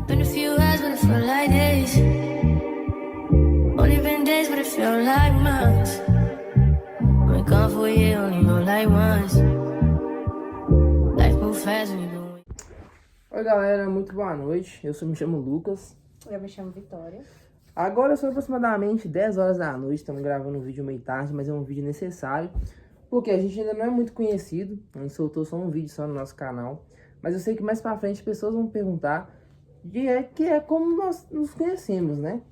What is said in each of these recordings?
Been a few hours, but it felt like days. Only been days, but it felt like months. Been gone for a year, only know like once. Life move fast when you doing. Oi galera, muito boa noite. Me chamo Lucas. Eu me chamo Vitória. Agora são aproximadamente 10 horas da noite. Estamos gravando um vídeo meio tarde, mas é um vídeo necessário, porque a gente ainda não é muito conhecido. A gente soltou só um vídeo só no nosso canal. Mas eu sei que mais pra frente pessoas vão perguntar que é como nós nos conhecemos, né?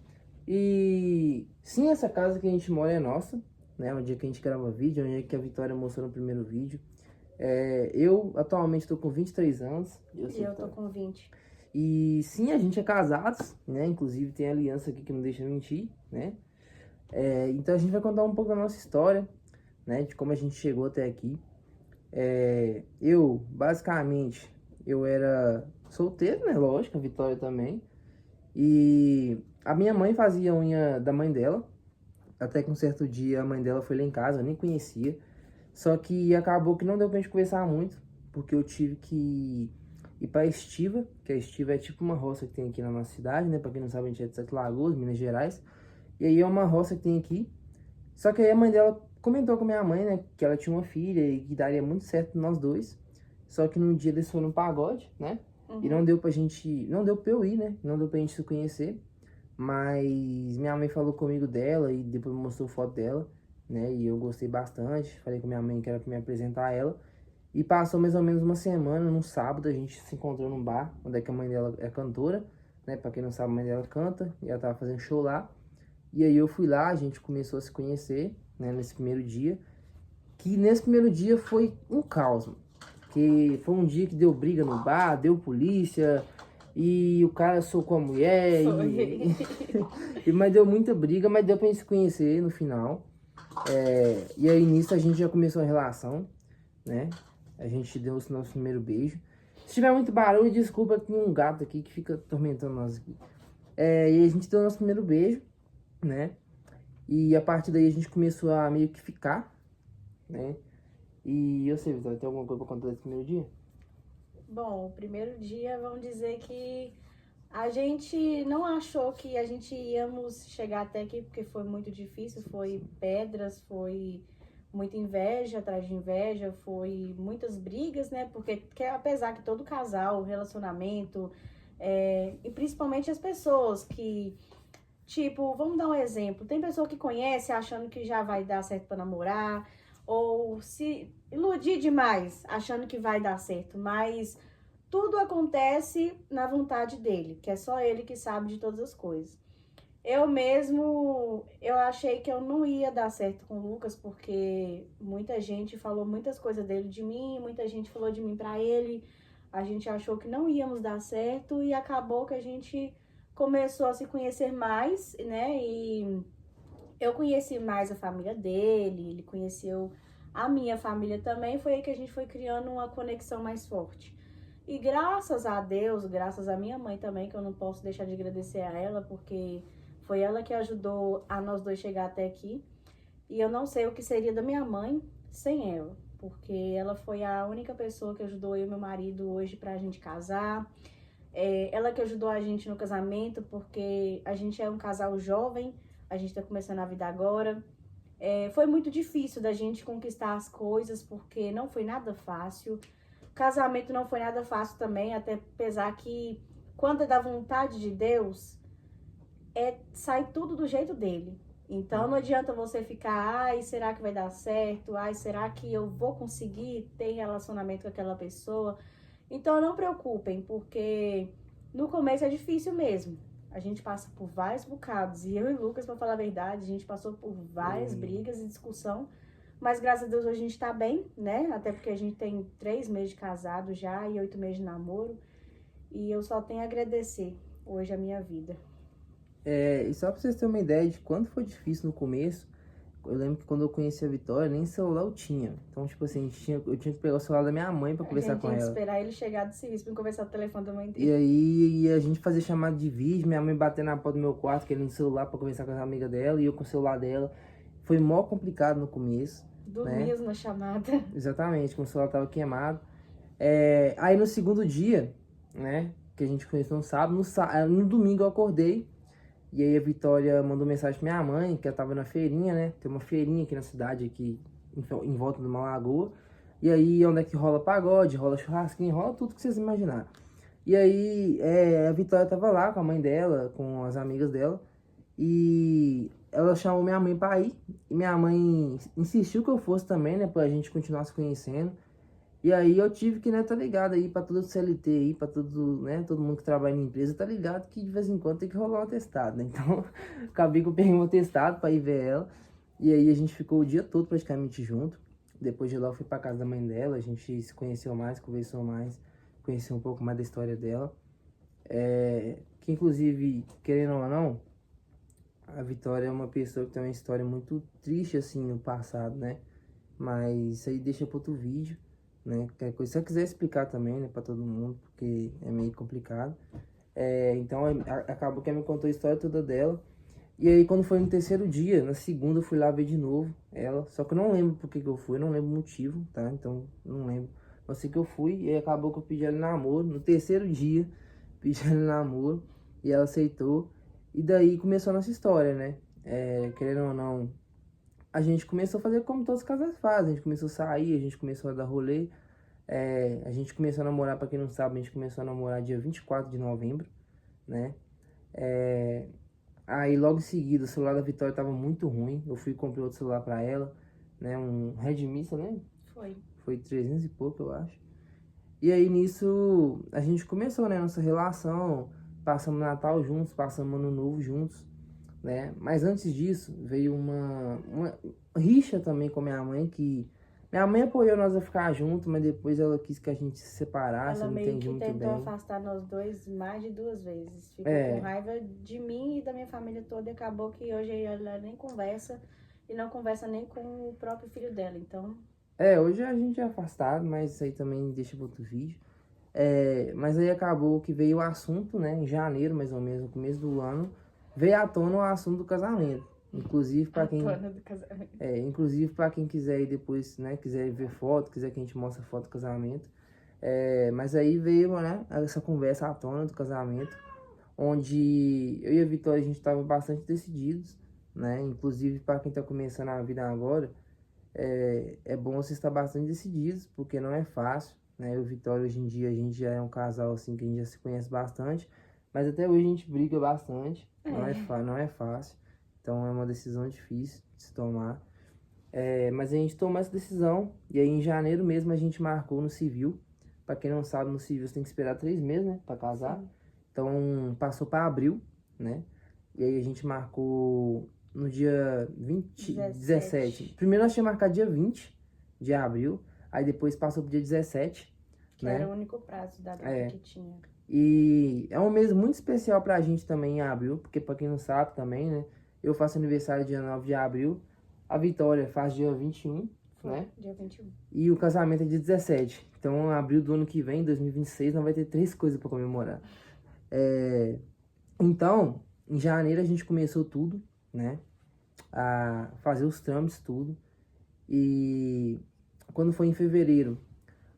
E sim, essa casa que a gente mora é nossa, né? O dia que a gente grava vídeo, o dia que a Vitória mostrou no primeiro vídeo. Eu atualmente estou com 23 anos. Eu tô com 20. E sim, a gente é casados, né? Inclusive tem aliança aqui que não deixa mentir, né? Então a gente vai contar um pouco da nossa história, né? De como a gente chegou até aqui. Basicamente, eu era solteiro, né? Lógico, a Vitória também. E a minha mãe fazia unha da mãe dela. Até que um certo dia a mãe dela foi lá em casa, eu nem conhecia. Só que acabou que não deu pra gente conversar muito, porque eu tive que ir pra Estiva, que a Estiva é tipo uma roça que tem aqui na nossa cidade, né? Pra quem não sabe, a gente é de Sete Lagoas, Minas Gerais. E aí é uma roça que tem aqui. Só que aí a mãe dela comentou com a minha mãe, né? Que ela tinha uma filha e que daria muito certo nós dois. Só que num dia eles foram no pagode, né? E não deu pra eu ir, né? Não deu pra gente se conhecer. Mas minha mãe falou comigo dela e depois me mostrou foto dela, né? E eu gostei bastante. Falei com minha mãe que era pra me apresentar a ela. E passou mais ou menos uma semana, num sábado, a gente se encontrou num bar, onde é que a mãe dela é cantora, né? Pra quem não sabe, a mãe dela canta, e ela tava fazendo show lá. E aí eu fui lá, a gente começou a se conhecer, né? Nesse primeiro dia. Que nesse primeiro dia foi um caos, mano. Que foi um dia que deu briga no bar, deu polícia, e o cara socou a mulher, mas deu muita briga, mas deu pra gente se conhecer no final. E aí nisso a gente já começou a relação, né? A gente deu o nosso primeiro beijo. Se tiver muito barulho, desculpa, tem um gato aqui que fica atormentando nós aqui. E a gente deu o nosso primeiro beijo, né? E a partir daí a gente começou a meio que ficar, né? E eu sei, Vitória, tem alguma coisa pra contar desse primeiro dia? Bom, o primeiro dia, vamos dizer que a gente não achou que a gente íamos chegar até aqui, porque foi muito difícil, foi pedras, foi muita inveja atrás de inveja, foi muitas brigas, né? Porque apesar que todo casal, relacionamento, e principalmente as pessoas que, tipo, vamos dar um exemplo, tem pessoa que conhece achando que já vai dar certo pra namorar, ou se iludir demais, achando que vai dar certo, mas tudo acontece na vontade dele, que é só ele que sabe de todas as coisas. Eu achei que eu não ia dar certo com o Lucas, porque muita gente falou muitas coisas dele de mim, muita gente falou de mim pra ele, a gente achou que não íamos dar certo e acabou que a gente começou a se conhecer mais, né, e eu conheci mais a família dele, ele conheceu a minha família também, foi aí que a gente foi criando uma conexão mais forte. E graças a Deus, graças à minha mãe também, que eu não posso deixar de agradecer a ela, porque foi ela que ajudou a nós dois chegar até aqui. E eu não sei o que seria da minha mãe sem ela, porque ela foi a única pessoa que ajudou eu e meu marido hoje pra gente casar. Ela que ajudou a gente no casamento, porque a gente é um casal jovem, a gente tá começando a vida agora. Foi muito difícil da gente conquistar as coisas, porque não foi nada fácil. Casamento não foi nada fácil também, até apesar que quando é da vontade de Deus, sai tudo do jeito dele. Então não adianta você ficar, ai, será que vai dar certo? Ai, será que eu vou conseguir ter relacionamento com aquela pessoa? Então não preocupem, porque no começo é difícil mesmo. A gente passa por vários bocados. E eu e o Lucas, pra falar a verdade, a gente passou por várias brigas e discussão. Mas graças a Deus hoje a gente tá bem, né? Até porque a gente tem 3 meses de casado já e 8 meses de namoro. E eu só tenho a agradecer hoje a minha vida. E só pra vocês terem uma ideia de quanto foi difícil no começo, eu lembro que quando eu conheci a Vitória, nem celular eu tinha. Então, tipo assim, eu tinha que pegar o celular da minha mãe pra conversar com ela. A gente tinha que esperar ele chegar do serviço pra conversar no telefone da mãe E dele. aí a gente fazia chamada de vídeo, minha mãe batendo na porta do meu quarto, querendo celular pra conversar com as amigas dela, e eu com o celular dela. Foi mó complicado no começo. Dormimos na chamada. Exatamente, como o celular tava queimado. Aí no segundo dia, né, que a gente conheceu no sábado. No domingo eu acordei. E aí a Vitória mandou mensagem pra minha mãe, que ela tava na feirinha, né? Tem uma feirinha aqui na cidade, aqui em volta de uma lagoa. E aí onde é que rola pagode, rola churrasquinho, rola tudo que vocês imaginarem. E aí a Vitória tava lá com a mãe dela, com as amigas dela. E ela chamou minha mãe pra ir. E minha mãe insistiu que eu fosse também, né? Pra gente continuar se conhecendo. E aí eu tive que, né, tá ligado aí pra todo o CLT aí, pra todo, né, todo mundo que trabalha na empresa, tá ligado que de vez em quando tem que rolar um atestado, né? Então, acabei que eu peguei um atestado pra ir ver ela. E aí a gente ficou o dia todo praticamente junto. Depois de lá eu fui pra casa da mãe dela, a gente se conheceu mais, conversou mais, conheceu um pouco mais da história dela. Que inclusive, querendo ou não, a Vitória é uma pessoa que tem uma história muito triste assim no passado, né? Mas isso aí deixa para outro vídeo, né? Qualquer coisa, se eu quiser explicar também, né, para todo mundo, porque é meio complicado. Então acabou que ela me contou a história toda dela. E aí quando foi no terceiro dia, na segunda eu fui lá ver de novo ela. Só que eu não lembro por que eu fui, eu não lembro o motivo, tá? Então não lembro. Eu sei que eu fui e aí acabou que eu pedi ela em namoro. No terceiro dia, pedi ela em namoro e ela aceitou. E daí começou a nossa história, né? Querendo ou não, a gente começou a fazer como todos os casais fazem. A gente começou a sair, a gente começou a dar rolê. A gente começou a namorar, pra quem não sabe, a gente começou a namorar dia 24 de novembro, né? Aí logo em seguida o celular da Vitória tava muito ruim. Eu fui e comprei outro celular pra ela, né? Um Redmi, você lembra? Foi 300 e pouco, eu acho. E aí nisso a gente começou, né, nossa relação. Passamos Natal juntos, passamos Ano Novo juntos, né? Mas antes disso veio uma rixa também com minha mãe, que minha mãe apoiou nós a ficar juntos, mas depois ela quis que a gente se separasse, eu Ela não meio entendi que muito tentou bem. afastar nós dois mais de 2 vezes. Ficou com raiva de mim e da minha família toda. E acabou que hoje ela nem conversa. E não conversa nem com o próprio filho dela. Então, Hoje a gente é afastado, mas isso aí também deixa para outro vídeo. Mas aí acabou que veio o assunto, né? Em janeiro, mais ou menos, no começo do ano, veio à tona o assunto do casamento. Inclusive para quem, do casamento. inclusive para quem quiser ir depois, né? Quiser ver foto, quiser que a gente mostre foto do casamento. Mas aí veio, né? Essa conversa à tona do casamento, onde eu e a Vitória a gente estava bastante decididos, né? Inclusive para quem está começando a vida agora, é bom você estar bastante decididos, porque não é fácil, né? Eu e o Vitória, hoje em dia, a gente já é um casal, assim, que a gente já se conhece bastante, mas até hoje a gente briga bastante, não é fácil, então é uma decisão difícil de se tomar. Mas a gente tomou essa decisão, e aí em janeiro mesmo a gente marcou no civil. Pra quem não sabe, no civil você tem que esperar 3 meses, né, pra casar. Sim. Então passou pra abril, né, e aí a gente marcou no dia 17. Primeiro nós tínhamos marcado dia 20 de abril, aí depois passou pro dia 17, Que né? era o único prazo da data que tinha. E é um mês muito especial pra gente também em abril, porque pra quem não sabe também, né, eu faço aniversário dia 9 de abril, a Vitória faz dia 21, né? Dia 21. E o casamento é dia 17. Então, em abril do ano que vem, 2026, nós vai ter 3 coisas pra comemorar. Então, em janeiro a gente começou tudo, né? A fazer os trâmites, tudo. E quando foi em fevereiro,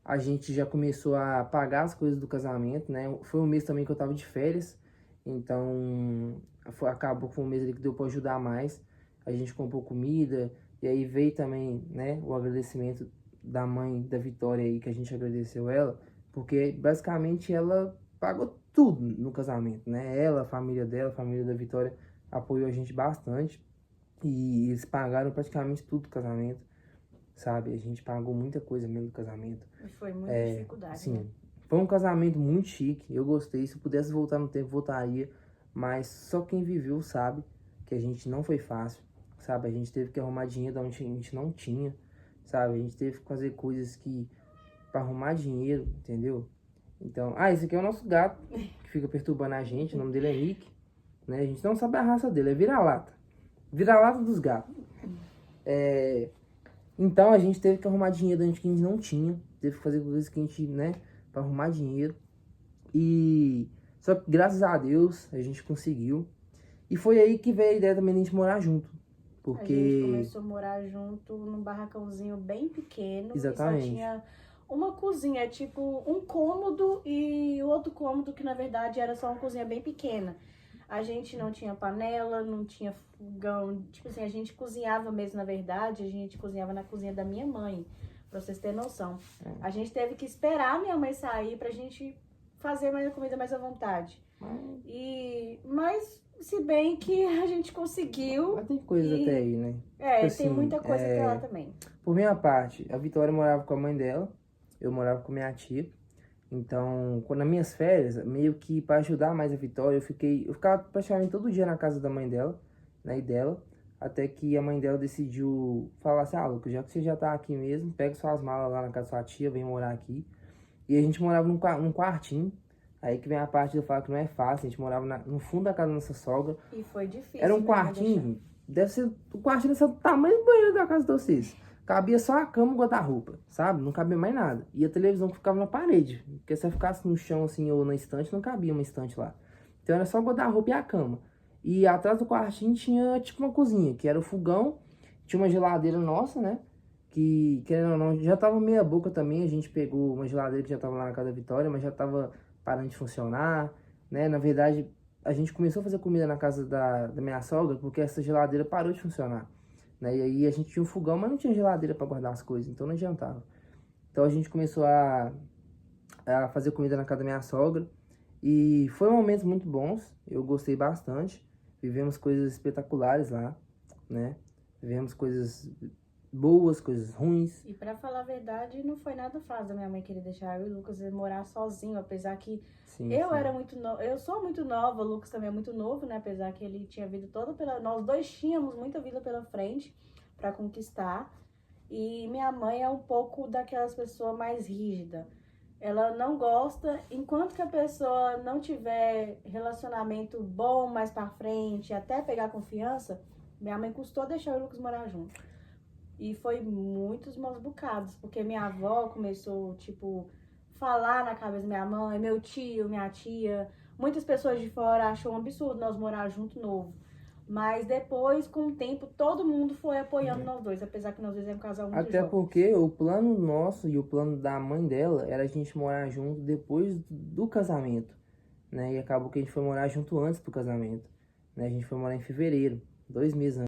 a gente já começou a pagar as coisas do casamento, né? Foi um mês também que eu tava de férias. Então, acabou que foi um mês ali que deu pra ajudar mais. A gente comprou comida. E aí veio também, né, o agradecimento da mãe da Vitória aí, que a gente agradeceu ela. Porque basicamente ela pagou tudo no casamento, né? Ela, a família dela, a família da Vitória apoiou a gente bastante. E eles pagaram praticamente tudo do casamento, sabe? A gente pagou muita coisa mesmo do casamento. E foi muita dificuldade, Sim, né? foi um casamento muito chique, eu gostei. Se eu pudesse voltar no tempo, voltaria. Mas só quem viveu sabe que a gente não foi fácil, sabe? A gente teve que arrumar dinheiro de onde a gente não tinha, sabe? A gente teve que fazer coisas pra arrumar dinheiro, entendeu? Então, esse aqui é o nosso gato, que fica perturbando a gente, o nome dele é Nick, né? A gente não sabe a raça dele, é vira-lata. Vira-lata dos gatos. Então a gente teve que arrumar dinheiro de onde a gente não tinha, teve que fazer coisas que a gente, né, pra arrumar dinheiro. E só que graças a Deus a gente conseguiu. E foi aí que veio a ideia também de a gente morar junto. Porque A gente começou a morar junto num barracãozinho bem pequeno. Exatamente. E só tinha uma cozinha, tipo um cômodo e o outro cômodo que na verdade era só uma cozinha bem pequena. A gente não tinha panela, não tinha fogão, tipo assim, a gente cozinhava mesmo, na verdade, a gente cozinhava na cozinha da minha mãe, pra vocês terem noção. A gente teve que esperar a minha mãe sair pra gente fazer mais a comida mais à vontade. Mas se bem que a gente conseguiu. Mas tem coisas até aí, né? É, Tipo tem assim, muita coisa até lá também. Por minha parte, a Vitória morava com a mãe dela, eu morava com minha tia. Então, quando nas minhas férias, meio que para ajudar mais a Vitória, eu ficava praticamente todo dia na casa da mãe dela, né, e dela, até que a mãe dela decidiu falar assim: ah, Lucas, já que você já tá aqui mesmo, pega suas malas lá na casa da sua tia, vem morar aqui. E a gente morava num quartinho. Aí que vem a parte de eu falar que não é fácil, a gente morava no fundo da casa da nossa sogra. E foi difícil. Era um quartinho, deve ser, o quartinho desse tamanho do banheiro da casa de vocês. Cabia só a cama e o guarda-roupa, sabe? Não cabia mais nada. E a televisão que ficava na parede. Porque se você ficasse no chão assim ou na estante, não cabia uma estante lá. Então era só o guarda-roupa e a cama. E atrás do quartinho tinha tipo uma cozinha, que era o fogão. Tinha uma geladeira nossa, né? Que, querendo ou não, já tava meia boca também. A gente pegou uma geladeira que já tava lá na casa da Vitória, mas já tava parando de funcionar, né? Na verdade, a gente começou a fazer comida na casa da minha sogra porque essa geladeira parou de funcionar, né? E aí a gente tinha um fogão, mas não tinha geladeira para guardar as coisas, então não adiantava. Então a gente começou a fazer comida na casa da minha sogra e foram momentos muito bons, eu gostei bastante. Vivemos coisas espetaculares lá, né? Vivemos coisas boas, coisas ruins. E pra falar a verdade, não foi nada fácil da minha mãe querer deixar eu e o Lucas morar sozinho, apesar que eu era muito nova, eu sou muito nova, o Lucas também é muito novo, né? Apesar que ele tinha vida toda pela, nós dois tínhamos muita vida pela frente pra conquistar. E minha mãe é um pouco daquelas pessoas mais rígida. Ela não gosta, enquanto que a pessoa não tiver relacionamento bom mais pra frente, até pegar confiança, minha mãe custou deixar eu e o Lucas morar junto. E foi muitos maus bocados, porque minha avó começou, tipo, falar na cabeça da minha mãe, meu tio, minha tia. Muitas pessoas de fora achou um absurdo nós morar junto novo. Mas depois, com o tempo, todo mundo foi apoiando nós dois, apesar que nós dois éramos um casal muito Até jovem. porque o plano nosso e o plano da mãe dela era a gente morar junto depois do casamento, né? E acabou que a gente foi morar junto antes do casamento, né? A gente foi morar em fevereiro, 2 meses antes.